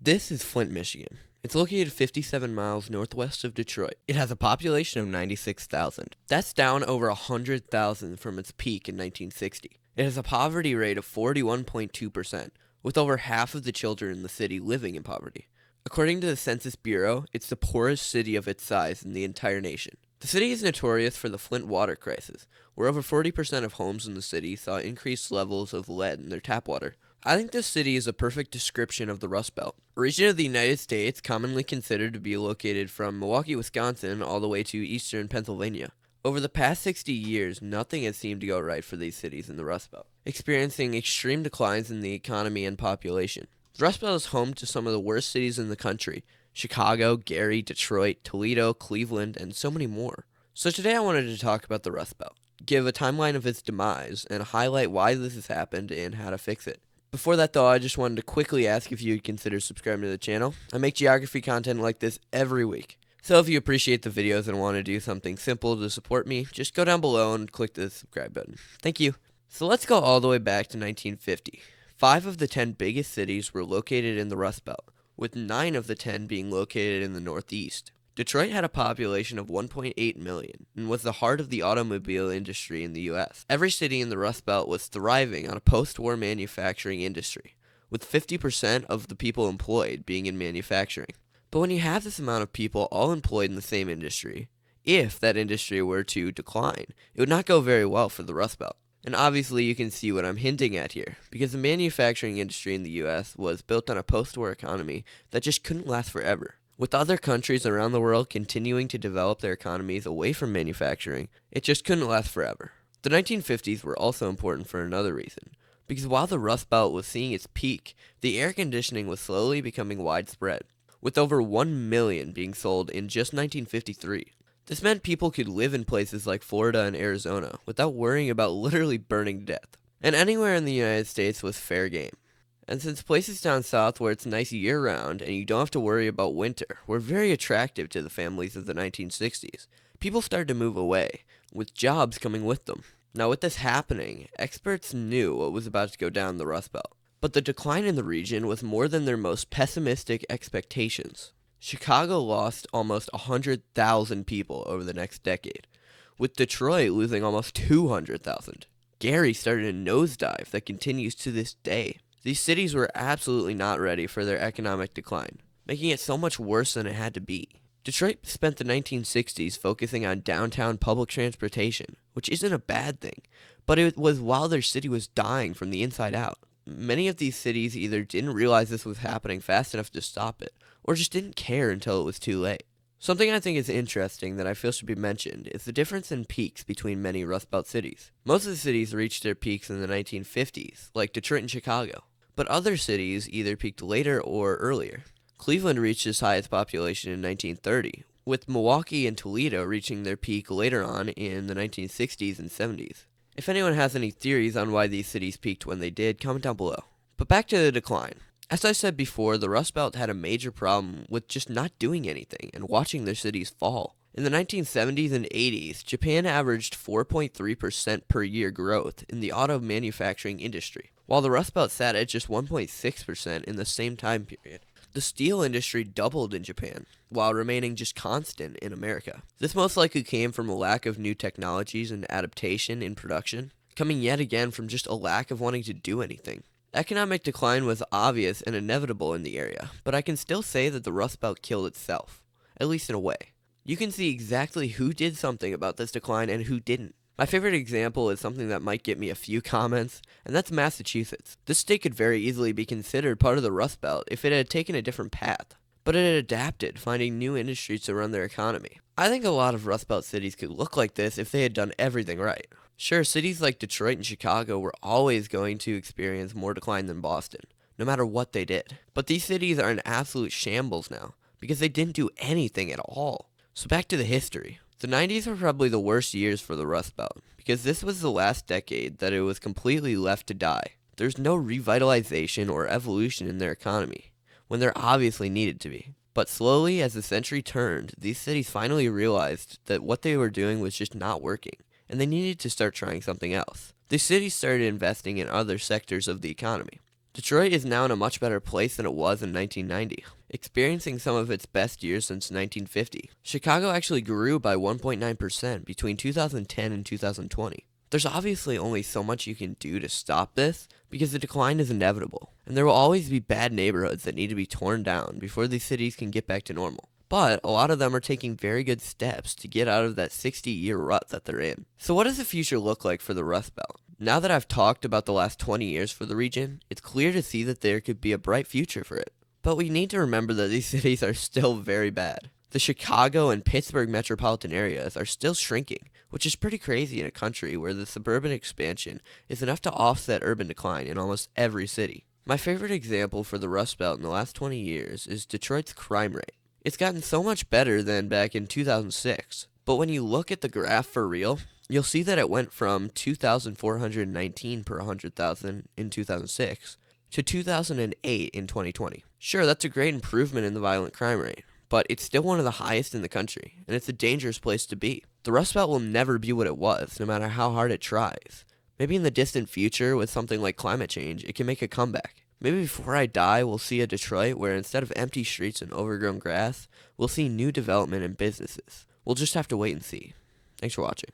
This is Flint, Michigan. It's located 57 miles northwest of Detroit. It has a population of 96,000. That's down over 100,000 from its peak in 1960. It has a poverty rate of 41.2%, with over half of the children in the city living in poverty. According to the Census Bureau, it's the poorest city of its size in the entire nation. The city is notorious for the Flint water crisis, where over 40% of homes in the city saw increased levels of lead in their tap water. I think this city is a perfect description of the Rust Belt, a region of the United States commonly considered to be located from Milwaukee, Wisconsin, all the way to eastern Pennsylvania. Over the past 60 years, nothing has seemed to go right for these cities in the Rust Belt, experiencing extreme declines in the economy and population. The Rust Belt is home to some of the worst cities in the country: Chicago, Gary, Detroit, Toledo, Cleveland, and so many more. So today I wanted to talk about the Rust Belt, give a timeline of its demise, and highlight why this has happened and how to fix it. Before that though, I just wanted to quickly ask if you'd consider subscribing to the channel. I make geography content like this every week. So if you appreciate the videos and want to do something simple to support me, just go down below and click the subscribe button. Thank you. So let's go all the way back to 1950. 5 of the 10 biggest cities were located in the Rust Belt, with 9 of the 10 being located in the Northeast. Detroit had a population of 1.8 million and was the heart of the automobile industry in the U.S. Every city in the Rust Belt was thriving on a post-war manufacturing industry, with 50% of the people employed being in manufacturing. But when you have this amount of people all employed in the same industry, if that industry were to decline, it would not go very well for the Rust Belt. And obviously you can see what I'm hinting at here, because the manufacturing industry in the U.S. was built on a post-war economy that just couldn't last forever. With other countries around the world continuing to develop their economies away from manufacturing, it just couldn't last forever. The 1950s were also important for another reason, because while the Rust Belt was seeing its peak, the air conditioning was slowly becoming widespread, with over 1 million being sold in just 1953. This meant people could live in places like Florida and Arizona without worrying about literally burning to death. And anywhere in the United States was fair game. And since places down south where it's nice year-round and you don't have to worry about winter were very attractive to the families of the 1960s, people started to move away, with jobs coming with them. Now with this happening, experts knew what was about to go down the Rust Belt. But the decline in the region was more than their most pessimistic expectations. Chicago lost almost 100,000 people over the next decade, with Detroit losing almost 200,000. Gary started a nosedive that continues to this day. These cities were absolutely not ready for their economic decline, making it so much worse than it had to be. Detroit spent the 1960s focusing on downtown public transportation, which isn't a bad thing, but it was while their city was dying from the inside out. Many of these cities either didn't realize this was happening fast enough to stop it, or just didn't care until it was too late. Something I think is interesting that I feel should be mentioned is the difference in peaks between many Rust Belt cities. Most of the cities reached their peaks in the 1950s, like Detroit and Chicago, but other cities either peaked later or earlier. Cleveland reached its highest population in 1930, with Milwaukee and Toledo reaching their peak later on in the 1960s and 70s. If anyone has any theories on why these cities peaked when they did, comment down below. But back to the decline. As I said before, the Rust Belt had a major problem with just not doing anything and watching their cities fall. In the 1970s and 80s, Japan averaged 4.3% per year growth in the auto manufacturing industry, while the Rust Belt sat at just 1.6% in the same time period. The steel industry doubled in Japan, while remaining just constant in America. This most likely came from a lack of new technologies and adaptation in production, coming yet again from just a lack of wanting to do anything. Economic decline was obvious and inevitable in the area, but I can still say that the Rust Belt killed itself, at least in a way. You can see exactly who did something about this decline and who didn't. My favorite example is something that might get me a few comments, and that's Massachusetts. This state could very easily be considered part of the Rust Belt if it had taken a different path, but it had adapted, finding new industries to run their economy. I think a lot of Rust Belt cities could look like this if they had done everything right. Sure, cities like Detroit and Chicago were always going to experience more decline than Boston, no matter what they did. But these cities are in absolute shambles now, because they didn't do anything at all. So back to the history. The 90s were probably the worst years for the Rust Belt, because this was the last decade that it was completely left to die. There's no revitalization or evolution in their economy, when there obviously needed to be. But slowly, as the century turned, these cities finally realized that what they were doing was just not working, and they needed to start trying something else. These cities started investing in other sectors of the economy. Detroit is now in a much better place than it was in 1990, experiencing some of its best years since 1950. Chicago actually grew by 1.9% between 2010 and 2020. There's obviously only so much you can do to stop this because the decline is inevitable, and there will always be bad neighborhoods that need to be torn down before these cities can get back to normal. But a lot of them are taking very good steps to get out of that 60-year rut that they're in. So what does the future look like for the Rust Belt? Now that I've talked about the last 20 years for the region, it's clear to see that there could be a bright future for it. But we need to remember that these cities are still very bad. The Chicago and Pittsburgh metropolitan areas are still shrinking, which is pretty crazy in a country where the suburban expansion is enough to offset urban decline in almost every city. My favorite example for the Rust Belt in the last 20 years is Detroit's crime rate. It's gotten so much better than back in 2006, but when you look at the graph for real, you'll see that it went from 2,419 per 100,000 in 2006 to 2008 in 2020. Sure, that's a great improvement in the violent crime rate, but it's still one of the highest in the country, and it's a dangerous place to be. The Rust Belt will never be what it was, no matter how hard it tries. Maybe in the distant future, with something like climate change, it can make a comeback. Maybe before I die, we'll see a Detroit where instead of empty streets and overgrown grass, we'll see new development and businesses. We'll just have to wait and see. Thanks for watching.